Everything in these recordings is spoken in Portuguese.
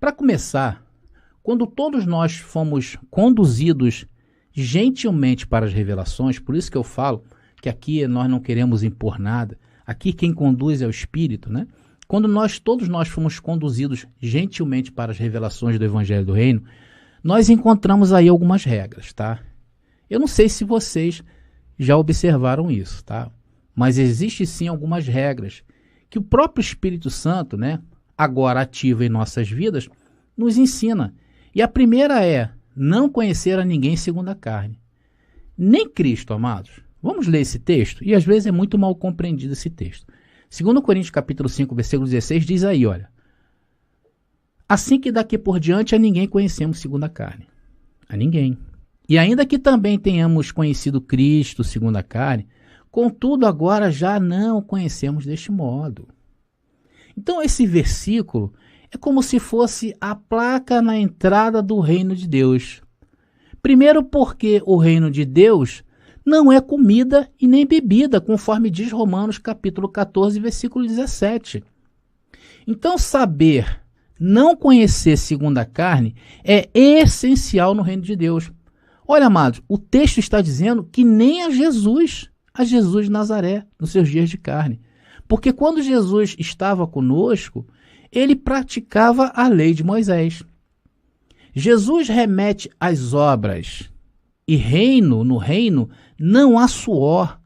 Para começar, quando todos nós fomos conduzidos gentilmente para as revelações, por isso que eu falo que aqui nós não queremos impor nada, aqui quem conduz é o Espírito, né? Quando todos nós fomos conduzidos gentilmente para as revelações do Evangelho do Reino, nós encontramos aí algumas regras, tá? Eu não sei se vocês já observaram isso, tá? Mas existe sim algumas regras que o próprio Espírito Santo, né, agora ativo em nossas vidas, nos ensina. E a primeira é não conhecer a ninguém segundo a carne. Nem Cristo, amados. Vamos ler esse texto? E às vezes é muito mal compreendido esse texto. 2 Coríntios capítulo 5, versículo 16, diz aí, olha. Assim que daqui por diante a ninguém conhecemos segundo a carne. A ninguém. E ainda que também tenhamos conhecido Cristo segundo a carne, contudo agora já não o conhecemos deste modo. Então esse versículo é como se fosse a placa na entrada do reino de Deus. Primeiro porque o reino de Deus não é comida e nem bebida, conforme diz Romanos capítulo 14, versículo 17. Então saber, não conhecer segundo a carne, é essencial no reino de Deus. Olha, amados, o texto está dizendo que nem a Jesus de Nazaré, nos seus dias de carne. Porque quando Jesus estava conosco, ele praticava a lei de Moisés. Jesus remete às obras. E no reino não há suor.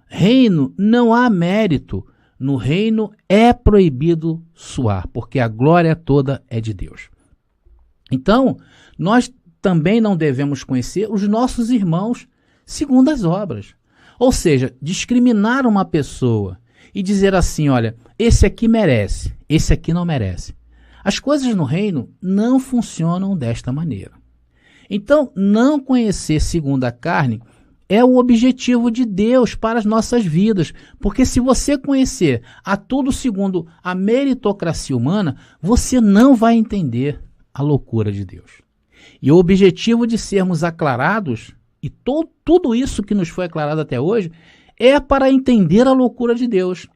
Reino não há mérito. No reino é proibido suar, porque a glória toda é de Deus. Então, nós também não devemos conhecer os nossos irmãos segundo as obras. Ou seja, discriminar uma pessoa e dizer assim, olha, esse aqui merece, esse aqui não merece. As coisas no reino não funcionam desta maneira. Então, não conhecer segundo a carne é o objetivo de Deus para as nossas vidas, porque se você conhecer a tudo segundo a meritocracia humana, você não vai entender a loucura de Deus. E o objetivo de sermos aclarados, e tudo isso que nos foi aclarado até hoje, é para entender a loucura de Deus.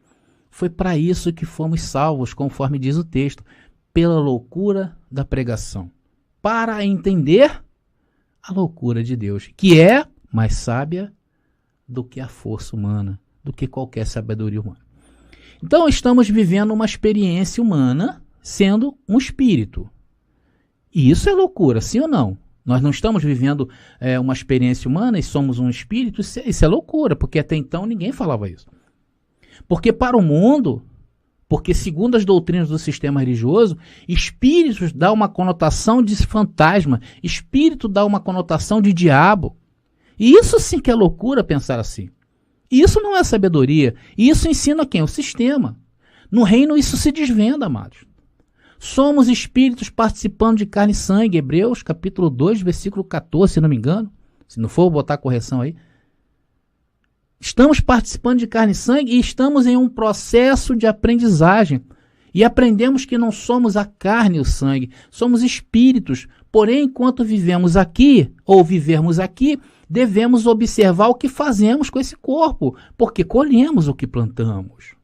Foi para isso que fomos salvos, conforme diz o texto, pela loucura da pregação. Para entender a loucura de Deus, que é mais sábia do que a força humana, do que qualquer sabedoria humana. Então estamos vivendo uma experiência humana sendo um espírito. E isso é loucura, sim ou não? Nós não estamos vivendo uma experiência humana e somos um espírito, isso é loucura, porque até então ninguém falava isso. Porque para o mundo, porque segundo as doutrinas do sistema religioso, espíritos dá uma conotação de fantasma, espírito dá uma conotação de diabo. E isso sim que é loucura pensar assim. E isso não é sabedoria, e isso ensina quem? O sistema. No reino isso se desvenda, amados. Somos espíritos participando de carne e sangue. Hebreus capítulo 2, versículo 14, se não me engano. Se não for, vou botar a correção aí. Estamos participando de carne e sangue e estamos em um processo de aprendizagem. E aprendemos que não somos a carne e o sangue, somos espíritos. Porém, enquanto vivemos aqui, ou vivermos aqui, devemos observar o que fazemos com esse corpo, porque colhemos o que plantamos.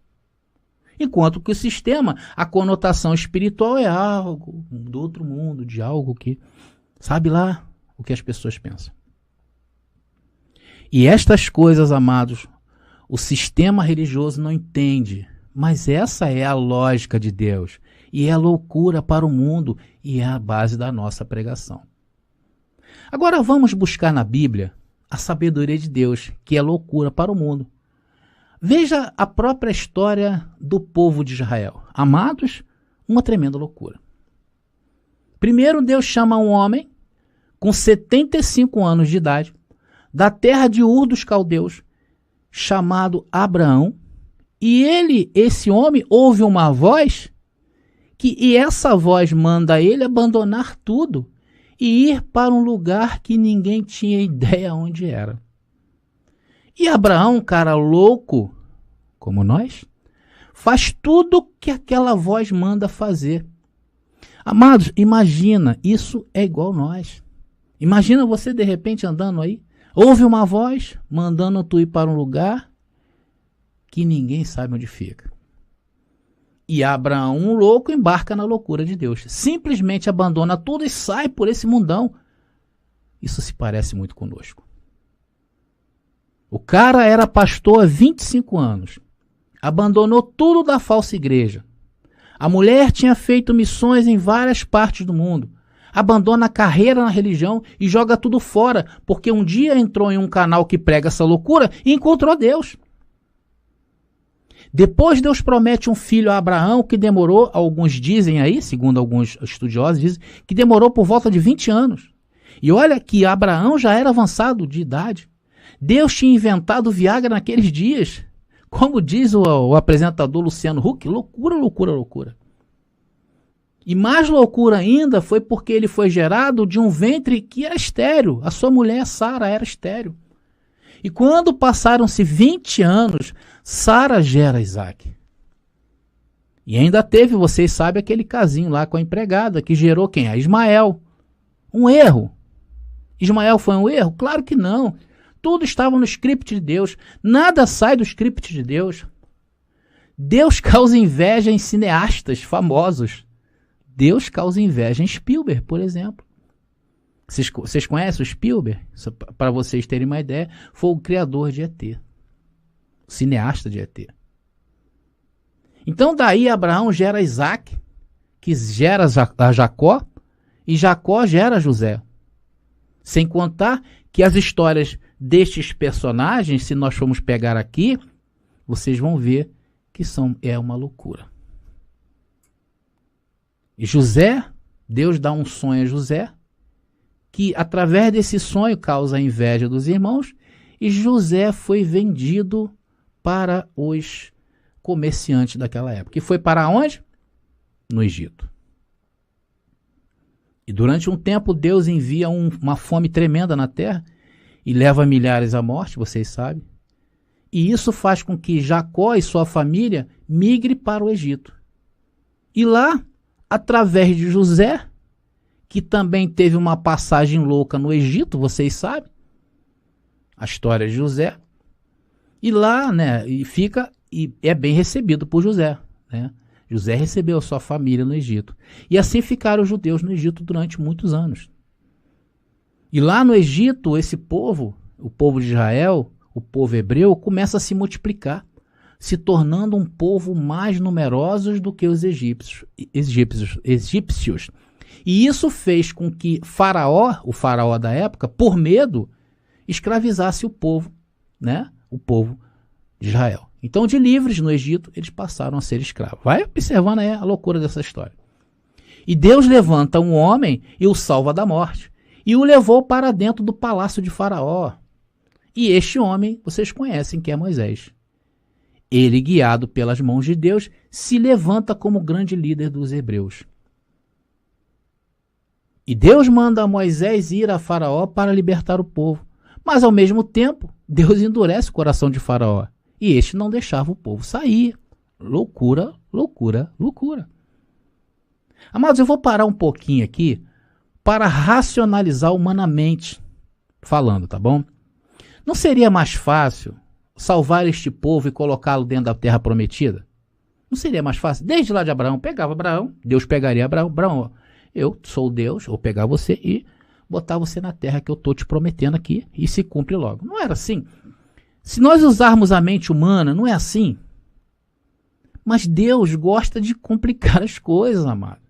Enquanto que o sistema, a conotação espiritual é algo do outro mundo, de algo que, sabe lá o que as pessoas pensam. E estas coisas, amados, o sistema religioso não entende, mas essa é a lógica de Deus, e é a loucura para o mundo, e é a base da nossa pregação. Agora vamos buscar na Bíblia a sabedoria de Deus, que é loucura para o mundo. Veja a própria história do povo de Israel. Amados, uma tremenda loucura. Primeiro, Deus chama um homem com 75 anos de idade, da terra de Ur dos Caldeus, chamado Abraão, e esse homem, ouve uma voz, e essa voz manda ele abandonar tudo e ir para um lugar que ninguém tinha ideia onde era. E Abraão, cara louco, como nós, faz tudo que aquela voz manda fazer. Amados, imagina, isso é igual nós. Imagina você de repente andando aí, ouve uma voz mandando tu ir para um lugar que ninguém sabe onde fica. E Abraão, um louco, embarca na loucura de Deus. Simplesmente abandona tudo e sai por esse mundão. Isso se parece muito conosco. O cara era pastor há 25 anos. Abandonou tudo da falsa igreja. A mulher tinha feito missões em várias partes do mundo. Abandona a carreira na religião e joga tudo fora, porque um dia entrou em um canal que prega essa loucura e encontrou Deus. Depois Deus promete um filho a Abraão que demorou, alguns dizem aí, segundo alguns estudiosos, dizem que demorou por volta de 20 anos. E olha que Abraão já era avançado de idade. Deus tinha inventado Viagra naqueles dias. Como diz o apresentador Luciano Huck, loucura, loucura, loucura. E mais loucura ainda foi porque ele foi gerado de um ventre que era estéril. A sua mulher, Sara, era estéril. E quando passaram-se 20 anos, Sara gera Isaac. E ainda teve, vocês sabem, aquele casinho lá com a empregada que gerou quem? A Ismael. Um erro. Ismael foi um erro? Claro que não. Tudo estava no script de Deus. Nada sai do script de Deus. Deus causa inveja em cineastas famosos. Deus causa inveja em Spielberg, por exemplo. Vocês conhecem o Spielberg? Para vocês terem uma ideia, foi o criador de ET. O cineasta de ET. Então daí Abraão gera Isaac, que gera a Jacó, e Jacó gera José. Sem contar que as histórias destes personagens, se nós formos pegar aqui, vocês vão ver que é uma loucura. E José, Deus dá um sonho a José, que através desse sonho causa a inveja dos irmãos, e José foi vendido para os comerciantes daquela época. E foi para onde? No Egito. E durante um tempo Deus envia uma fome tremenda na terra e leva milhares à morte, vocês sabem. E isso faz com que Jacó e sua família migre para o Egito. E lá, através de José, que também teve uma passagem louca no Egito, vocês sabem, a história de José, e lá, né, e é bem recebido por José, né? José recebeu a sua família no Egito. E assim ficaram os judeus no Egito durante muitos anos. E lá no Egito, esse povo, o povo de Israel, o povo hebreu, começa a se multiplicar, se tornando um povo mais numeroso do que os egípcios. E isso fez com que Faraó, o faraó da época, por medo, escravizasse o povo, né? O povo de Israel. Então, de livres no Egito, eles passaram a ser escravos. Vai observando aí a loucura dessa história. E Deus levanta um homem e o salva da morte. E o levou para dentro do palácio de Faraó. E este homem, vocês conhecem que é Moisés. Ele, guiado pelas mãos de Deus, se levanta como grande líder dos hebreus. E Deus manda a Moisés ir a Faraó para libertar o povo. Mas, ao mesmo tempo, Deus endurece o coração de Faraó. E este não deixava o povo sair. Loucura, loucura, loucura. Amados, eu vou parar um pouquinho aqui para racionalizar humanamente falando, tá bom? Não seria mais fácil salvar este povo e colocá-lo dentro da terra prometida? Não seria mais fácil? Desde lá de Abraão, pegava Abraão, Deus pegaria Abraão. Abraão, eu sou Deus, vou pegar você e botar você na terra que eu estou te prometendo aqui e se cumpre logo. Não era assim? Se nós usarmos a mente humana, não é assim? Mas Deus gosta de complicar as coisas, amado.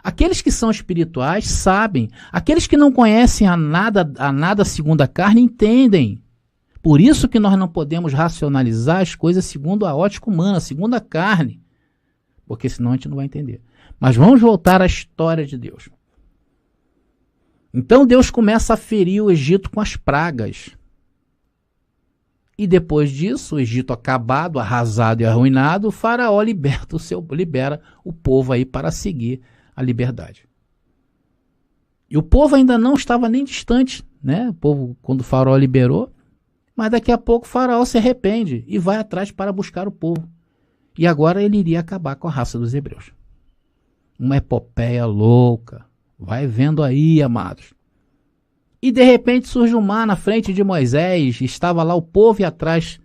Aqueles que são espirituais sabem. Aqueles que não conhecem a nada segundo a carne entendem. Por isso que nós não podemos racionalizar as coisas segundo a ótica humana, segundo a carne. Porque senão a gente não vai entender. Mas vamos voltar à história de Deus. Então Deus começa a ferir o Egito com as pragas. E depois disso, o Egito acabado, arrasado e arruinado, o faraó libera o povo aí para seguir a liberdade. E o povo ainda não estava nem distante, né? O povo, quando o faraó liberou, mas daqui a pouco o faraó se arrepende e vai atrás para buscar o povo. E agora ele iria acabar com a raça dos hebreus. Uma epopeia louca. Vai vendo aí, amados. E de repente surge um mar na frente de Moisés, estava lá o povo e atrás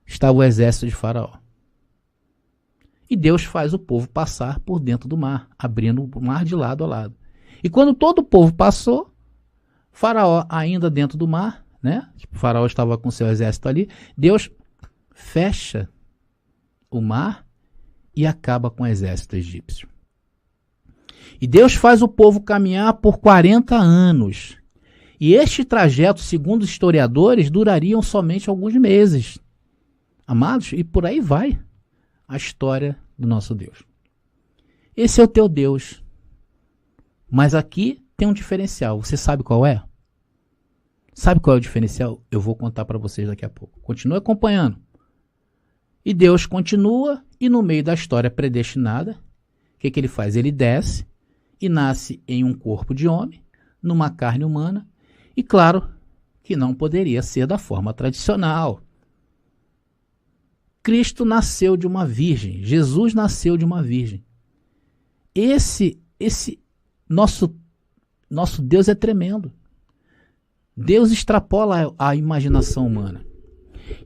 estava o exército de Faraó. E Deus faz o povo passar por dentro do mar, abrindo o mar de lado a lado. E quando todo o povo passou, Faraó ainda dentro do mar, né? O Faraó estava com seu exército ali, Deus fecha o mar e acaba com o exército egípcio. E Deus faz o povo caminhar por 40 anos. E este trajeto, segundo os historiadores, durariam somente alguns meses. Amados, e por aí vai a história do nosso Deus. Esse é o teu Deus. Mas aqui tem um diferencial. Você sabe qual é? Sabe qual é o diferencial? Eu vou contar para vocês daqui a pouco. Continue acompanhando. E Deus continua, e no meio da história predestinada, o que ele faz? Ele desce e nasce em um corpo de homem, numa carne humana, e claro que não poderia ser da forma tradicional. Cristo nasceu de uma virgem, Jesus nasceu de uma virgem. Esse nosso Deus é tremendo. Deus extrapola a imaginação humana.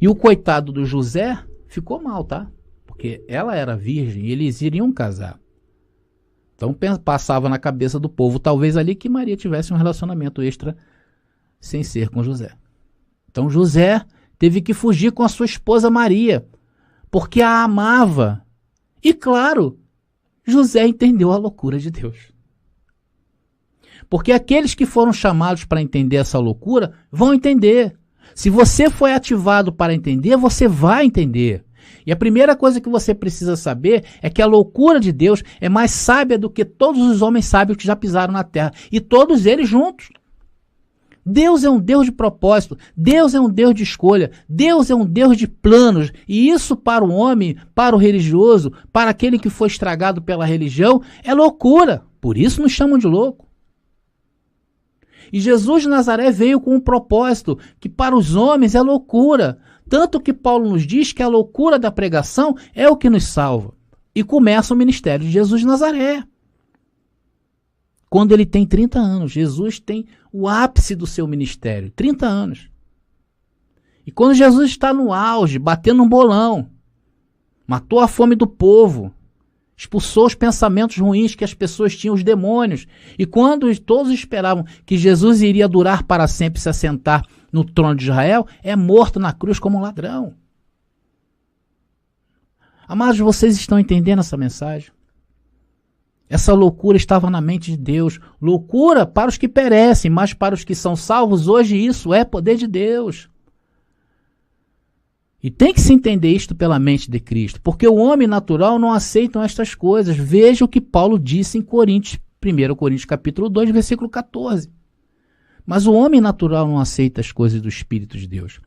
E o coitado do José ficou mal, tá? Porque ela era virgem e eles iriam casar. Então passava na cabeça do povo, talvez ali, que Maria tivesse um relacionamento extra sem ser com José. Então José teve que fugir com a sua esposa Maria, porque a amava. E claro, José entendeu a loucura de Deus. Porque aqueles que foram chamados para entender essa loucura vão entender. Se você foi ativado para entender, você vai entender. E a primeira coisa que você precisa saber é que a loucura de Deus é mais sábia do que todos os homens sábios que já pisaram na terra. E todos eles juntos. Deus é um Deus de propósito. Deus é um Deus de escolha. Deus é um Deus de planos. E isso para o homem, para o religioso, para aquele que foi estragado pela religião, é loucura. Por isso nos chamam de louco. E Jesus de Nazaré veio com um propósito que para os homens é loucura. Tanto que Paulo nos diz que a loucura da pregação é o que nos salva. E começa o ministério de Jesus de Nazaré. Quando ele tem 30 anos, Jesus tem o ápice do seu ministério, 30 anos. E quando Jesus está no auge, batendo um bolão, matou a fome do povo, expulsou os pensamentos ruins que as pessoas tinham, os demônios. E quando todos esperavam que Jesus iria durar para sempre, se assentar no trono de Israel, é morto na cruz como um ladrão. Amados, vocês estão entendendo essa mensagem? Essa loucura estava na mente de Deus. Loucura para os que perecem, mas para os que são salvos, hoje isso é poder de Deus. E tem que se entender isto pela mente de Cristo, porque o homem natural não aceita estas coisas. Veja o que Paulo disse em Coríntios, 1 Coríntios capítulo 2, versículo 14. Mas o homem natural não aceita as coisas do Espírito de Deus,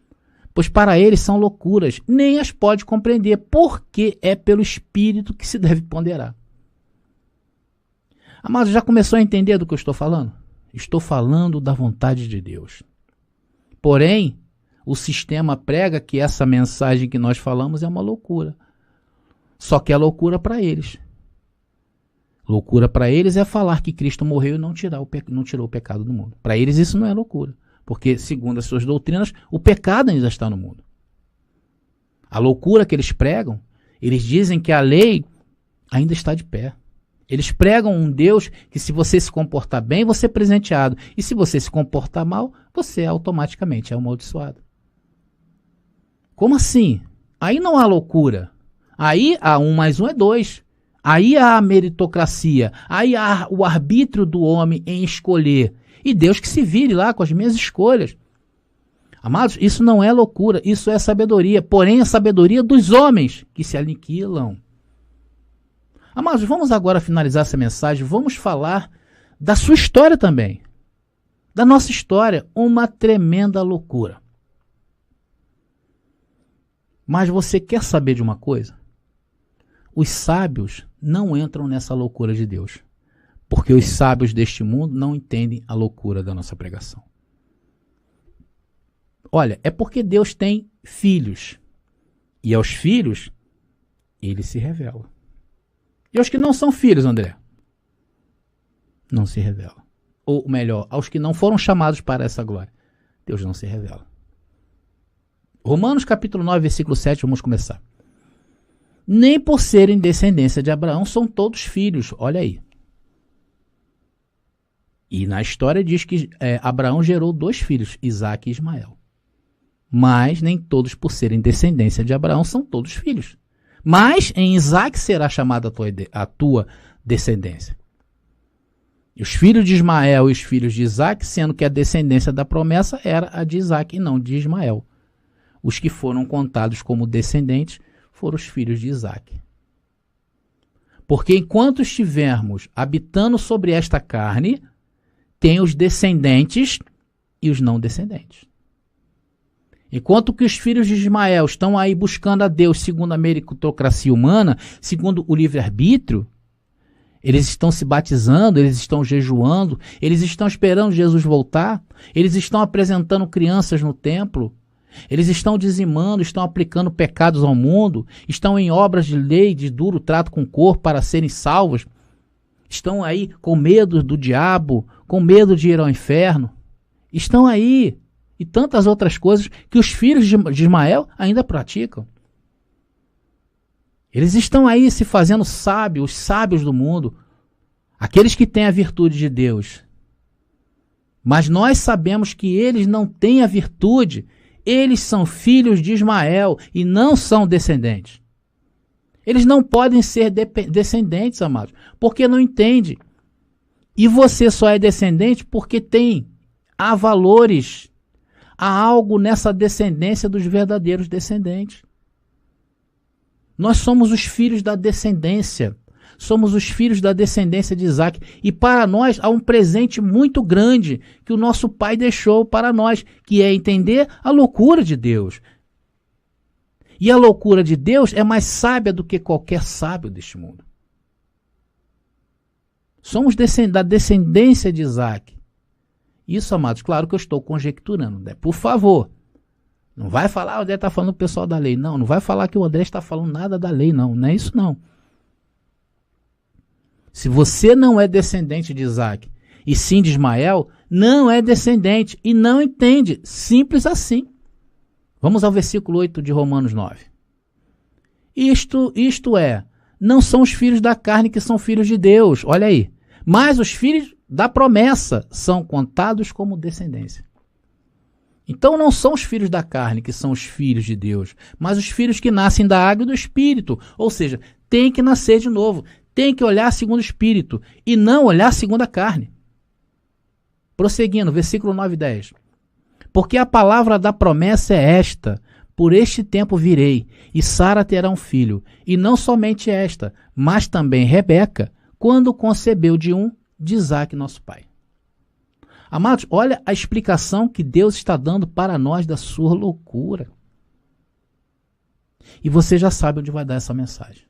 pois para ele são loucuras, nem as pode compreender, porque é pelo Espírito que se deve ponderar. Amado, já começou a entender do que eu estou falando? Estou falando da vontade de Deus. Porém, o sistema prega que essa mensagem que nós falamos é uma loucura. Só que é loucura para eles. Loucura para eles é falar que Cristo morreu e não tirou o pecado do mundo. Para eles isso não é loucura. Porque, segundo as suas doutrinas, o pecado ainda está no mundo. A loucura que eles pregam, eles dizem que a lei ainda está de pé. Eles pregam um Deus que, se você se comportar bem, você é presenteado. E se você se comportar mal, você automaticamente é amaldiçoado. Como assim? Aí não há loucura. Aí há 1 mais 1 é 2. Aí há a meritocracia. Aí há o arbítrio do homem em escolher. E Deus que se vire lá com as minhas escolhas. Amados, isso não é loucura, isso é sabedoria. Porém, a sabedoria dos homens que se aniquilam. Amados, vamos agora finalizar essa mensagem. Vamos falar da sua história também. Da nossa história. Uma tremenda loucura. Mas você quer saber de uma coisa? Os sábios não entram nessa loucura de Deus. Porque os sábios deste mundo não entendem a loucura da nossa pregação. Olha, é porque Deus tem filhos. E aos filhos, ele se revela. E aos que não são filhos, André? Não se revela. Ou melhor, aos que não foram chamados para essa glória, Deus não se revela. Romanos capítulo 9, versículo 7, vamos começar. nem por serem descendência de Abraão são todos filhos. Olha aí. E na história diz que Abraão gerou 2 filhos, Isaque e Ismael. Mas nem todos, por serem descendência de Abraão, são todos filhos. Mas em Isaque será chamada a tua descendência. E os filhos de Ismael e os filhos de Isaque, sendo que a descendência da promessa era a de Isaque e não de Ismael. Os que foram contados como descendentes foram os filhos de Isaque. Porque enquanto estivermos habitando sobre esta carne, tem os descendentes e os não descendentes. Enquanto que os filhos de Ismael estão aí buscando a Deus segundo a meritocracia humana, segundo o livre-arbítrio, eles estão se batizando, eles estão jejuando, eles estão esperando Jesus voltar, eles estão apresentando crianças no templo, eles estão dizimando, estão aplicando pecados ao mundo, estão em obras de lei, de duro trato com o corpo para serem salvos, estão aí com medo do diabo, com medo de ir ao inferno, estão aí, e tantas outras coisas que os filhos de Ismael ainda praticam. Eles estão aí se fazendo sábios, os sábios do mundo, aqueles que têm a virtude de Deus. Mas nós sabemos que eles não têm a virtude, eles são filhos de Ismael e não são descendentes. Eles não podem ser descendentes, amados, porque não entende. E você só é descendente porque há valores, há algo nessa descendência dos verdadeiros descendentes. Nós somos os filhos da descendência. Somos os filhos da descendência de Isaque. E para nós há um presente muito grande que o nosso Pai deixou para nós, que é entender a loucura de Deus. E a loucura de Deus é mais sábia do que qualquer sábio deste mundo. Somos da descendência de Isaque. Isso, amados, claro que eu estou conjecturando, né? Por favor, não vai falar, o André está falando o pessoal da lei. Não vai falar que o André está falando nada da lei, não é isso não. Se você não é descendente de Isaque e sim de Ismael, não é descendente e não entende, simples assim. Vamos ao versículo 8 de Romanos 9. Isto é, não são os filhos da carne que são filhos de Deus, olha aí, mas os filhos da promessa são contados como descendência. Então não são os filhos da carne que são os filhos de Deus, mas os filhos que nascem da água e do Espírito, ou seja, tem que nascer de novo, tem que olhar segundo o Espírito e não olhar segundo a carne. Prosseguindo, versículo 9 e 10. Porque a palavra da promessa é esta: por este tempo virei, e Sara terá um filho, e não somente esta, mas também Rebeca, quando concebeu de Isaque, nosso pai. Amados, olha a explicação que Deus está dando para nós da sua loucura. E você já sabe onde vai dar essa mensagem.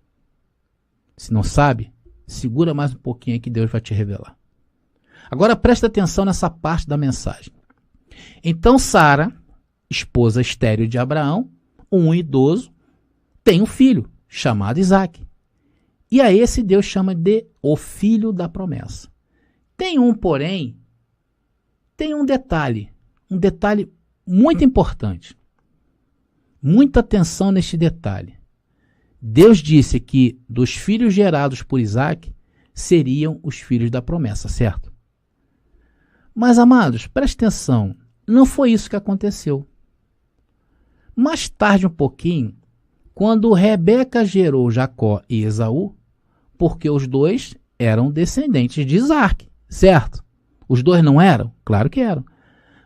Se não sabe, segura mais um pouquinho aí que Deus vai te revelar. Agora presta atenção nessa parte da mensagem. Então Sara, esposa estéril de Abraão, um idoso, tem um filho chamado Isaque. E a esse Deus chama de o filho da promessa. Porém, tem um detalhe muito importante. Muita atenção neste detalhe. Deus disse que dos filhos gerados por Isaque seriam os filhos da promessa, certo? Mas, amados, preste atenção, não foi isso que aconteceu. Mais tarde um pouquinho, quando Rebeca gerou Jacó e Esaú, porque os dois eram descendentes de Isaque, certo? Os dois não eram? Claro que eram.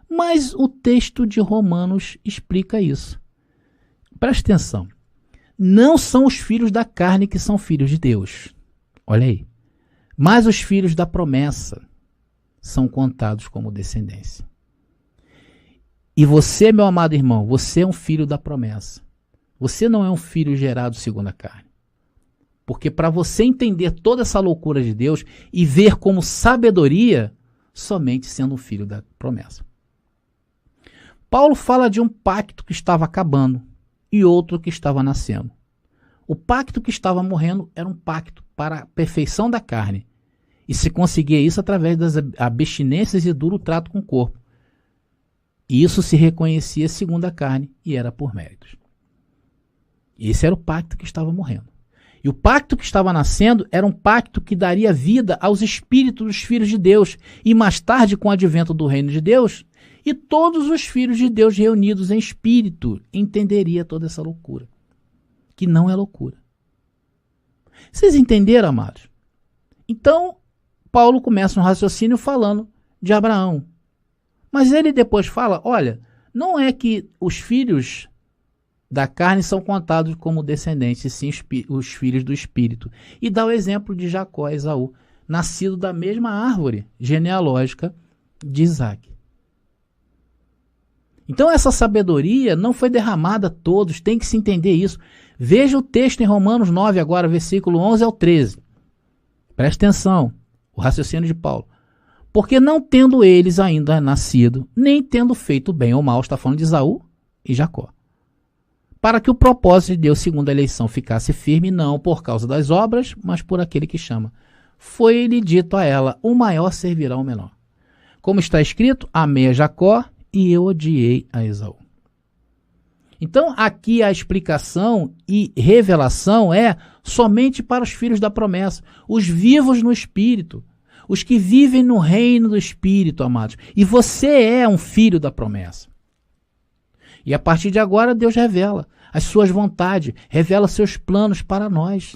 Mas o texto de Romanos explica isso. Preste atenção. Não são os filhos da carne que são filhos de Deus. Olha aí. Mas os filhos da promessa são contados como descendência. E você, meu amado irmão, você é um filho da promessa. Você não é um filho gerado segundo a carne. Porque para você entender toda essa loucura de Deus e ver como sabedoria, somente sendo um filho da promessa. Paulo fala de um pacto que estava acabando e outro que estava nascendo. O pacto que estava morrendo era um pacto para a perfeição da carne. E se conseguia isso através das abstinências e duro trato com o corpo. E isso se reconhecia segundo a carne e era por méritos. Esse era o pacto que estava morrendo. E o pacto que estava nascendo era um pacto que daria vida aos espíritos dos filhos de Deus. E mais tarde, com o advento do reino de Deus, e todos os filhos de Deus reunidos em espírito entenderia toda essa loucura. Que não é loucura. Vocês entenderam, amados? Então, Paulo começa um raciocínio falando de Abraão. Mas ele depois fala, olha, não é que os filhos da carne são contados como descendentes, sim os filhos do Espírito. E dá o exemplo de Jacó e Esaú, nascido da mesma árvore genealógica de Isaac. Então essa sabedoria não foi derramada a todos, tem que se entender isso. Veja o texto em Romanos 9 agora, versículo 11 ao 13. Preste atenção, o raciocínio de Paulo. Porque não tendo eles ainda nascido, nem tendo feito bem ou mal, está falando de Esaú e Jacó, para que o propósito de Deus, segundo a eleição, ficasse firme, não por causa das obras, mas por aquele que chama. Foi-lhe dito a ela, o maior servirá ao menor. Como está escrito, amei a Jacó e eu odiei a Esaú. Então, aqui a explicação e revelação é somente para os filhos da promessa, os vivos no Espírito, os que vivem no reino do Espírito, amados. E você é um filho da promessa. E a partir de agora, Deus revela as suas vontades, revela seus planos para nós.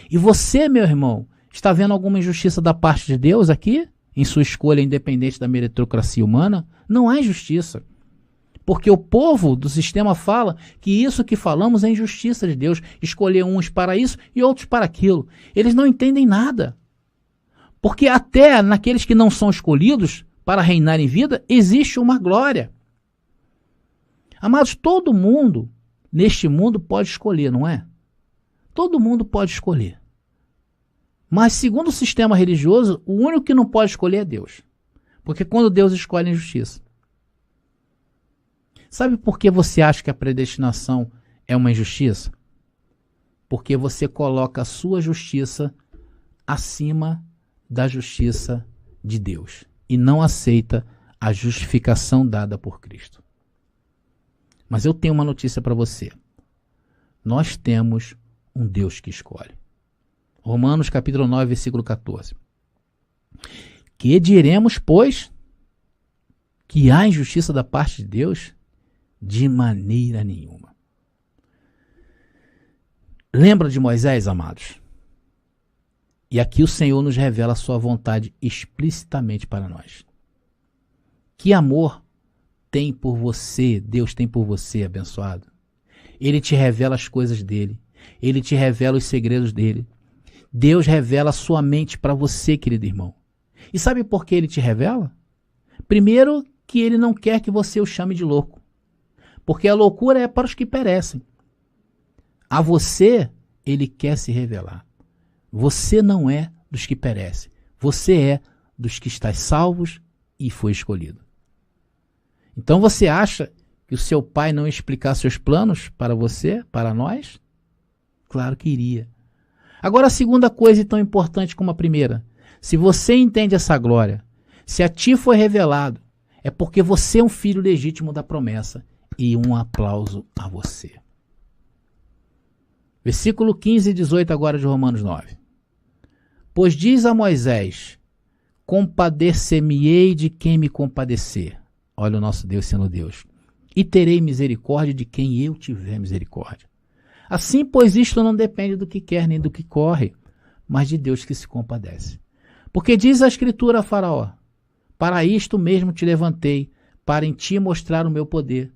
E você, meu irmão, está vendo alguma injustiça da parte de Deus aqui? Em sua escolha independente da meritocracia humana? Não há injustiça. Porque o povo do sistema fala que isso que falamos é injustiça de Deus. Escolher uns para isso e outros para aquilo. Eles não entendem nada. Porque até naqueles que não são escolhidos para reinar em vida, existe uma glória. Amados, todo mundo neste mundo pode escolher, não é? Todo mundo pode escolher. Mas segundo o sistema religioso, o único que não pode escolher é Deus. Porque quando Deus escolhe a injustiça. Sabe por que você acha que a predestinação é uma injustiça? Porque você coloca a sua justiça acima da justiça de Deus. E não aceita a justificação dada por Cristo. Mas eu tenho uma notícia para você. Nós temos um Deus que escolhe. Romanos capítulo 9, versículo 14. Que diremos, pois, que há injustiça da parte de Deus? De maneira nenhuma. Lembra de Moisés, amados? E aqui o Senhor nos revela a sua vontade explicitamente para nós. Que amor tem por você, Deus tem por você, abençoado. Ele te revela as coisas dele. Ele te revela os segredos dele. Deus revela a sua mente para você, querido irmão. E sabe por que ele te revela? Primeiro, que ele não quer que você o chame de louco. Porque a loucura é para os que perecem. A você, ele quer se revelar. Você não é dos que perecem. Você é dos que está salvos e foi escolhido. Então você acha que o seu pai não ia explicar seus planos para você, para nós? Claro que iria. Agora a segunda coisa tão importante como a primeira. Se você entende essa glória, se a ti foi revelado, é porque você é um filho legítimo da promessa. E um aplauso a você. Versículo 15 e 18 agora de Romanos 9. Pois diz a Moisés, compadecer-me-ei de quem me compadecer. Olha o nosso Deus sendo Deus. E terei misericórdia de quem eu tiver misericórdia. Assim, pois isto não depende do que quer nem do que corre, mas de Deus que se compadece. Porque diz a Escritura a Faraó, para isto mesmo te levantei, para em ti mostrar o meu poder,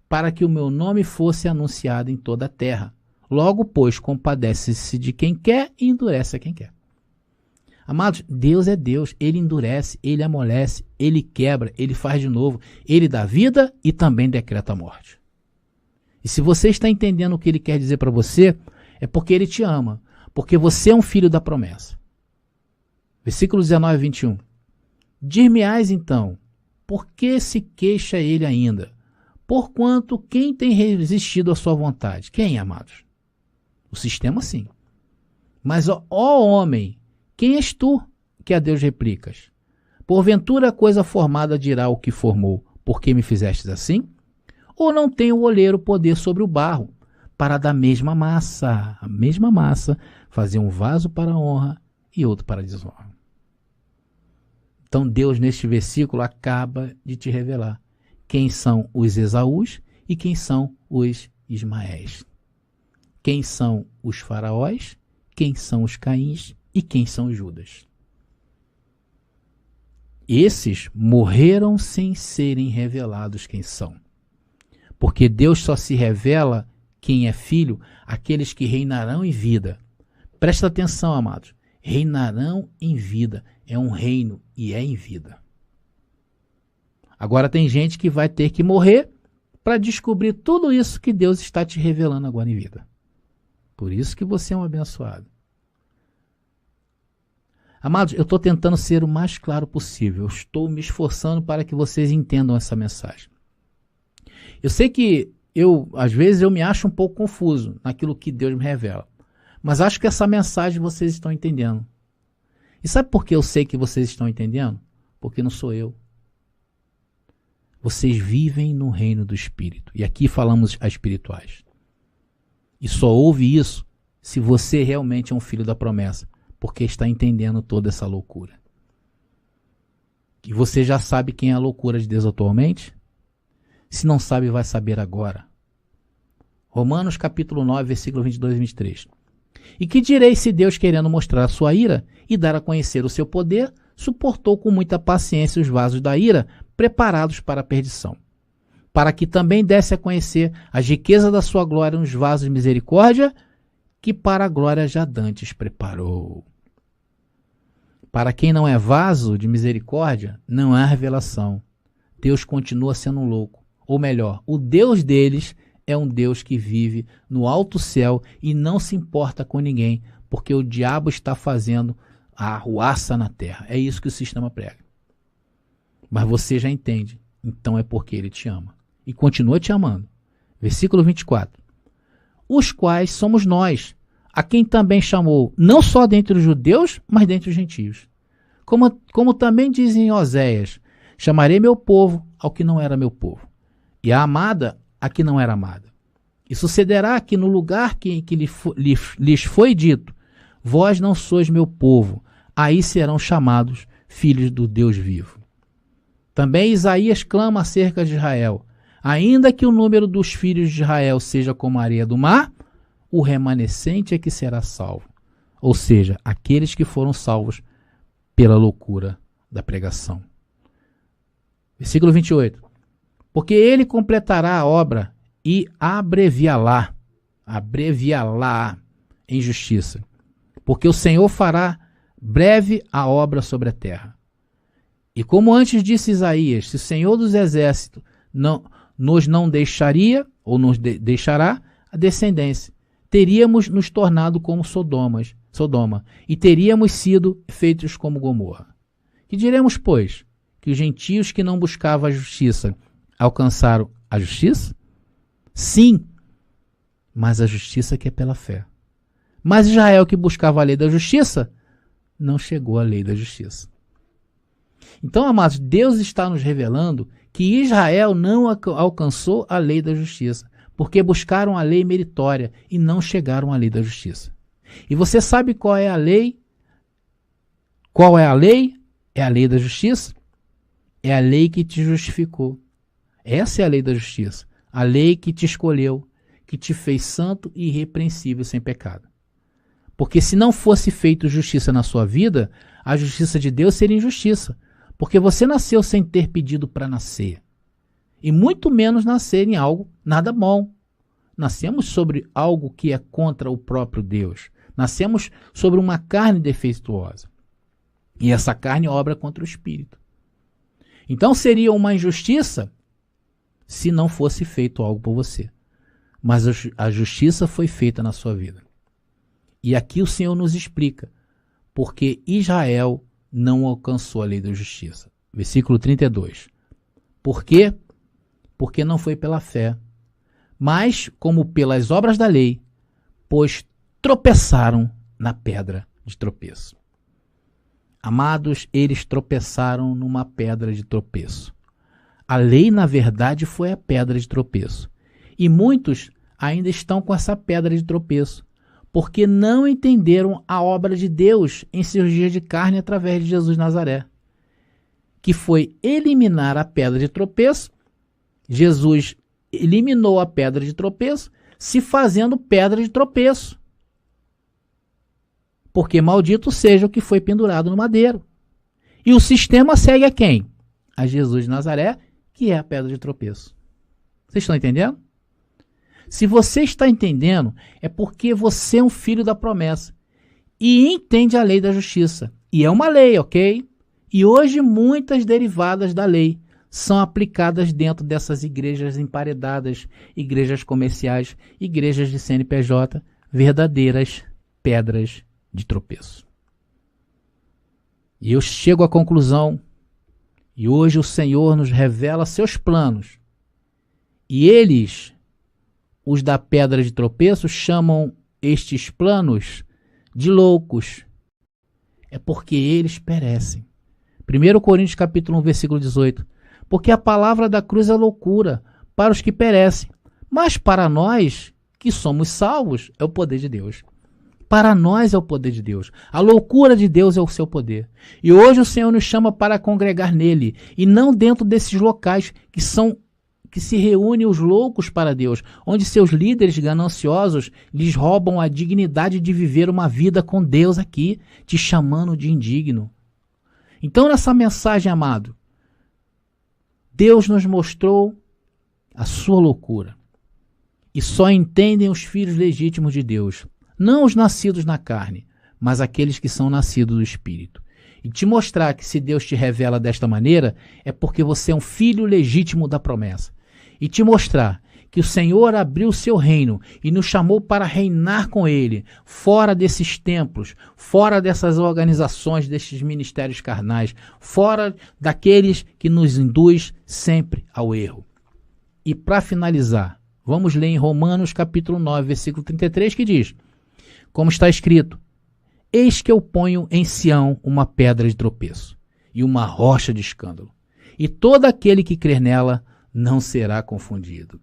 para que o meu nome fosse anunciado em toda a terra. Logo, pois, compadece-se de quem quer e endurece a quem quer. Amados, Deus é Deus, ele endurece, ele amolece, ele quebra, ele faz de novo, ele dá vida e também decreta a morte. E se você está entendendo o que ele quer dizer para você, é porque ele te ama, porque você é um filho da promessa. Versículo 19 e 21. Dir-me-ás então, por que se queixa ele ainda? Porquanto quem tem resistido à sua vontade? Quem, amados? O sistema, sim. Mas, ó homem, quem és tu que a Deus replicas? Porventura a coisa formada dirá o que formou, por que me fizestes assim? Ou não tem o olheiro poder sobre o barro, para da mesma massa, a mesma massa, fazer um vaso para a honra e outro para a desonra. Então Deus, neste versículo, acaba de te revelar quem são os Esaús e quem são os Ismaéis. Quem são os faraós, quem são os Caíns e quem são os Judas. Esses morreram sem serem revelados quem são. Porque Deus só se revela quem é filho, aqueles que reinarão em vida. Presta atenção, amados. Reinarão em vida. É um reino e é em vida. Agora tem gente que vai ter que morrer para descobrir tudo isso que Deus está te revelando agora em vida. Por isso que você é um abençoado. Amados, eu estou tentando ser o mais claro possível. Eu estou me esforçando para que vocês entendam essa mensagem. Eu sei que às vezes eu me acho um pouco confuso naquilo que Deus me revela. Mas acho que essa mensagem vocês estão entendendo. E sabe por que eu sei que vocês estão entendendo? Porque não sou eu. Vocês vivem no reino do Espírito. E aqui falamos a espirituais. E só ouve isso se você realmente é um filho da promessa. Porque está entendendo toda essa loucura. E você já sabe quem é a loucura de Deus atualmente? Se não sabe, vai saber agora. Romanos capítulo 9, versículo 22 e 23. E que direi se Deus, querendo mostrar a sua ira e dar a conhecer o seu poder, suportou com muita paciência os vasos da ira, preparados para a perdição, para que também desse a conhecer as riquezas da sua glória nos vasos de misericórdia, que para a glória já dantes preparou. Para quem não é vaso de misericórdia, não há revelação. Deus continua sendo um louco. Ou melhor, o Deus deles é um Deus que vive no alto céu e não se importa com ninguém, porque o diabo está fazendo a arruaça na terra. É isso que o sistema prega. Mas você já entende. Então é porque ele te ama. E continua te amando. Versículo 24. Os quais somos nós, a quem também chamou, não só dentre os judeus, mas dentre os gentios. Como também diz em Oséias, chamarei meu povo ao que não era meu povo, e a amada a que não era amada. E sucederá que no lugar que lhes foi dito, vós não sois meu povo, aí serão chamados filhos do Deus vivo. Também Isaías clama acerca de Israel, ainda que o número dos filhos de Israel seja como a areia do mar, o remanescente é que será salvo. Ou seja, aqueles que foram salvos pela loucura da pregação. Versículo 28. Porque ele completará a obra e abreviá-la em justiça. Porque o Senhor fará breve a obra sobre a terra. E como antes disse Isaías, se o Senhor dos exércitos nos não deixaria, ou nos deixará a descendência, teríamos nos tornado como Sodoma, e teríamos sido feitos como Gomorra. Que diremos, pois? Que os gentios que não buscavam a justiça alcançaram a justiça? Sim, mas a justiça que é pela fé. Mas Israel, que buscava a lei da justiça, não chegou à lei da justiça. Então, amados, Deus está nos revelando que Israel não alcançou a lei da justiça, porque buscaram a lei meritória e não chegaram à lei da justiça. E você sabe qual é a lei? Qual é a lei? É a lei da justiça? É a lei que te justificou. Essa é a lei da justiça. A lei que te escolheu, que te fez santo e irrepreensível sem pecado. Porque se não fosse feito justiça na sua vida, a justiça de Deus seria injustiça. Porque você nasceu sem ter pedido para nascer. E muito menos nascer em algo nada bom. Nascemos sobre algo que é contra o próprio Deus. Nascemos sobre uma carne defeituosa. E essa carne obra contra o Espírito. Então seria uma injustiça se não fosse feito algo por você. Mas a justiça foi feita na sua vida. E aqui o Senhor nos explica porque Israel não alcançou a lei da justiça. Versículo 32. Por quê? Porque não foi pela fé, mas como pelas obras da lei, pois tropeçaram na pedra de tropeço. Amados, eles tropeçaram numa pedra de tropeço. A lei, na verdade, foi a pedra de tropeço. E muitos ainda estão com essa pedra de tropeço, porque não entenderam a obra de Deus em seus dias de carne através de Jesus Nazaré, que foi eliminar a pedra de tropeço. Jesus eliminou a pedra de tropeço, se fazendo pedra de tropeço. Porque maldito seja o que foi pendurado no madeiro. E o sistema segue a quem? A Jesus de Nazaré, que é a pedra de tropeço. Vocês estão entendendo? Se você está entendendo, é porque você é um filho da promessa e entende a lei da justiça. E é uma lei, ok? E hoje muitas derivadas da lei são aplicadas dentro dessas igrejas emparedadas, igrejas comerciais, igrejas de CNPJ, verdadeiras pedras de tropeço. E eu chego à conclusão, e hoje o Senhor nos revela seus planos, e eles, os da pedra de tropeço, chamam estes planos de loucos. É porque eles perecem. 1 Coríntios capítulo 1, versículo 18. Porque a palavra da cruz é loucura para os que perecem, mas para nós que somos salvos é o poder de Deus. Para nós é o poder de Deus. A loucura de Deus é o seu poder. E hoje o Senhor nos chama para congregar nele, e não dentro desses locais que se reúnem os loucos para Deus, onde seus líderes gananciosos lhes roubam a dignidade de viver uma vida com Deus aqui, te chamando de indigno. Então, nessa mensagem, amado, Deus nos mostrou a sua loucura. E só entendem os filhos legítimos de Deus, não os nascidos na carne, mas aqueles que são nascidos do Espírito. E te mostrar que se Deus te revela desta maneira, é porque você é um filho legítimo da promessa. E te mostrar que o Senhor abriu o seu reino e nos chamou para reinar com ele, fora desses templos, fora dessas organizações, destes ministérios carnais, fora daqueles que nos induz sempre ao erro. E para finalizar, vamos ler em Romanos capítulo 9, versículo 33, que diz, como está escrito, eis que eu ponho em Sião uma pedra de tropeço e uma rocha de escândalo, e todo aquele que crer nela não será confundido.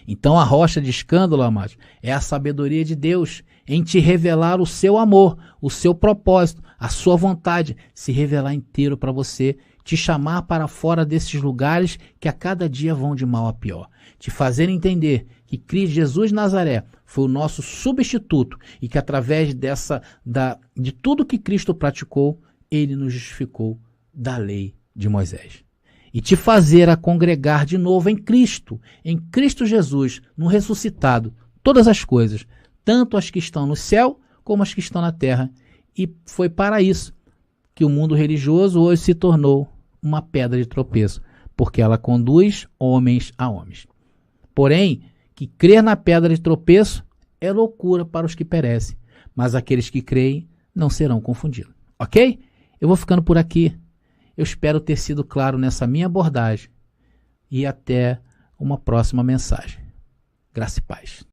Então a rocha de escândalo, amados, é a sabedoria de Deus em te revelar o seu amor, o seu propósito, a sua vontade, se revelar inteiro para você, te chamar para fora desses lugares que a cada dia vão de mal a pior, te fazer entender que Cristo Jesus Nazaré foi o nosso substituto e que através de tudo que Cristo praticou, ele nos justificou da lei de Moisés. E te fazer a congregar de novo em Cristo Jesus, no ressuscitado, todas as coisas, tanto as que estão no céu como as que estão na terra. E foi para isso que o mundo religioso hoje se tornou uma pedra de tropeço, porque ela conduz homens a homens. Porém, que crer na pedra de tropeço é loucura para os que perecem, mas aqueles que creem não serão confundidos. Ok? Eu vou ficando por aqui. Eu espero ter sido claro nessa minha abordagem e até uma próxima mensagem. Graça e paz.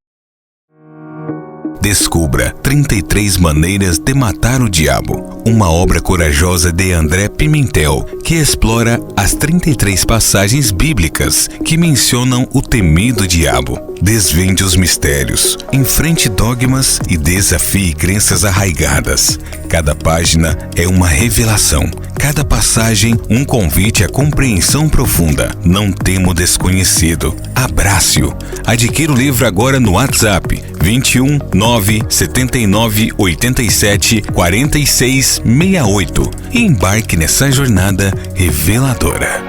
Descubra 33 Maneiras de Matar o Diabo, uma obra corajosa de André Pimentel, que explora as 33 passagens bíblicas que mencionam o temido diabo. Desvende os mistérios, enfrente dogmas e desafie crenças arraigadas. Cada página é uma revelação, cada passagem um convite à compreensão profunda. Não tema o desconhecido, abrace-o. Adquira o livro agora no WhatsApp 21 979 87 46 68 e embarque nessa jornada reveladora.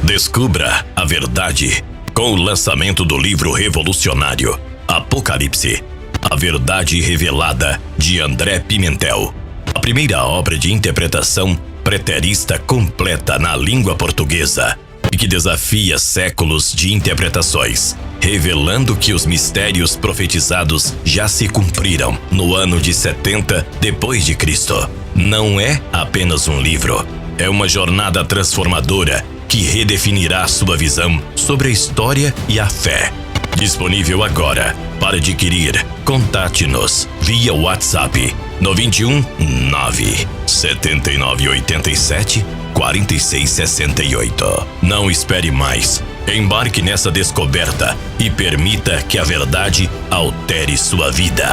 Descubra a verdade com o lançamento do livro revolucionário Apocalipse, a verdade revelada, de André Pimentel. A primeira obra de interpretação preterista completa na língua portuguesa e que desafia séculos de interpretações, revelando que os mistérios profetizados já se cumpriram no ano de 70 depois de Cristo. Não é apenas um livro, é uma jornada transformadora que redefinirá sua visão sobre a história e a fé. Disponível agora. Para adquirir, contate-nos via WhatsApp no 21 979 87 4668. Não espere mais. Embarque nessa descoberta e permita que a verdade altere sua vida.